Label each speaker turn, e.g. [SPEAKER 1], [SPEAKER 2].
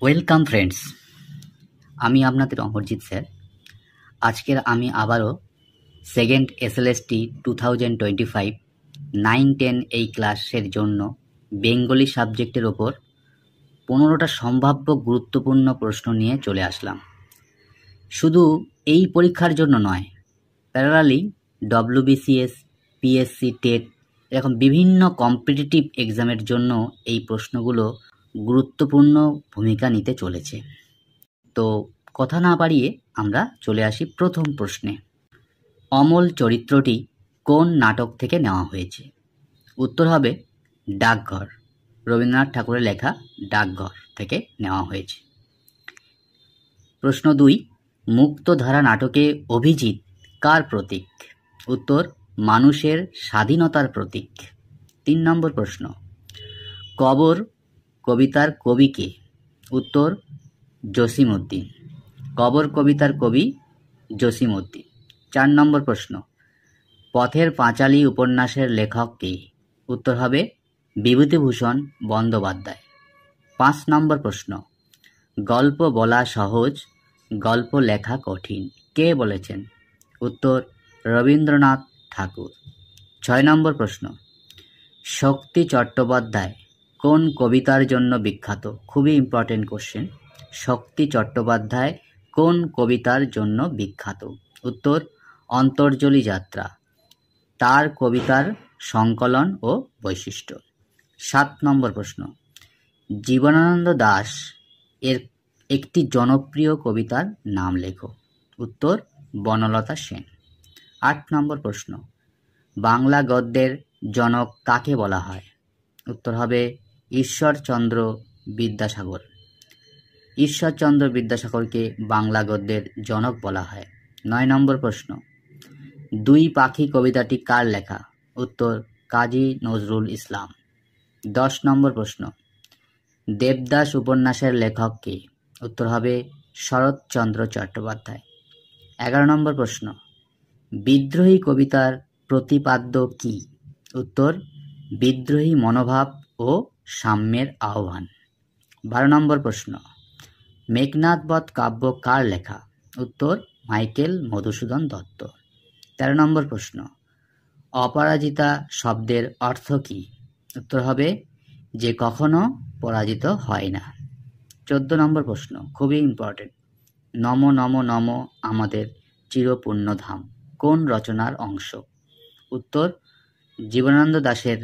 [SPEAKER 1] Welcome friends, আমি আপনাদের Amarjit sir. আজকের আমি আবারও সেকেন্ড SLST 2025 9-10 এই ক্লাসের জন্য বেঙ্গলি সাবজেক্টের ওপর 15টা সম্ভাব্য গুরুত্বপূর্ণ প্রশ্ন নিয়ে চলে আসলাম। শুধু এই পরীক্ষার জন্য নয়, প্যারালালি WBCS, PSC, টেট এরকম বিভিন্ন কম্পিটিটিভ এক্সামের জন্য এই প্রশ্নগুলো গুরুত্বপূর্ণ ভূমিকা নিতে চলেছে। তো কথা না বাড়িয়ে আমরা চলে আসি প্রথম প্রশ্নে। অমল চরিত্রটি কোন নাটক থেকে নেওয়া হয়েছে? উত্তর হবে ডাকঘর। রবীন্দ্রনাথ ঠাকুরের লেখা ডাকঘর থেকে নেওয়া হয়েছে। প্রশ্ন 2, মুক্তধারা নাটকে অভিজিৎ কার প্রতীক? উত্তর মানুষের স্বাধীনতার প্রতীক। 3 নম্বর প্রশ্ন, কবর কবিতার কবি কে? উত্তর জসিমউদ্দিন। কবর কবিতার কবি জসিমউদ্দিন। 4 নম্বর প্রশ্ন, পথের পাঁচালী উপন্যাসের লেখক কে? উত্তর হবে বিভূতিভূষণ বন্দ্যোপাধ্যায়। 5 নম্বর প্রশ্ন, গল্প বলা সহজ, গল্প লেখা কঠিন, কে বলেছেন? উত্তর রবীন্দ্রনাথ ঠাকুর। 6 নম্বর প্রশ্ন, শক্তি চট্টোপাধ্যায় কোন কবিতার জন্য বিখ্যাত? খুবই ইম্পর্টেন্ট কোশ্চেন। শক্তি চট্টোপাধ্যায় কোন কবিতার জন্য বিখ্যাত? উত্তর অন্তর্জলি যাত্রা। তার কবিতার সংকলন ও বৈশিষ্ট্য। 7 নম্বর প্রশ্ন, জীবনানন্দ দাশ এর একটি জনপ্রিয় কবিতার নাম লেখো। উত্তর বনলতা সেন। 8 নম্বর প্রশ্ন, বাংলা গদ্যের জনক কাকে বলা হয়? উত্তর হবে ঈশ্বরচন্দ্র বিদ্যাসাগর। ঈশ্বরচন্দ্র বিদ্যাসাগরকে বাংলা গদ্যের জনক বলা হয়। 9 নম্বর প্রশ্ন, দুই পাখি কবিতাটি কার লেখা? উত্তর কাজী নজরুল ইসলাম। 10 নম্বর প্রশ্ন, দেবদাস উপন্যাসের লেখক কে? উত্তর হবে শরৎচন্দ্র চট্টোপাধ্যায়। 11 নম্বর প্রশ্ন, বিদ্রোহী কবিতার প্রতিপাদ্য কি? উত্তর বিদ্রোহী মনোভাব ও সাম্যের আহ্বান। 12 নম্বর প্রশ্ন, মেঘনাদ বধ কাব্য কার লেখা? উত্তর মাইকেল মধুসূদন দত্ত। 13 নম্বর প্রশ্ন, অপরাজিতা শব্দের অর্থ কি? উত্তর হবে যে কখনো পরাজিত হয় না। 14 নম্বর প্রশ্ন, খুবই ইম্পর্টেন্ট, নম নম নম আমাদের চিরপুণ্যধাম কোন রচনার অংশ? উত্তর জীবনানন্দ দাশের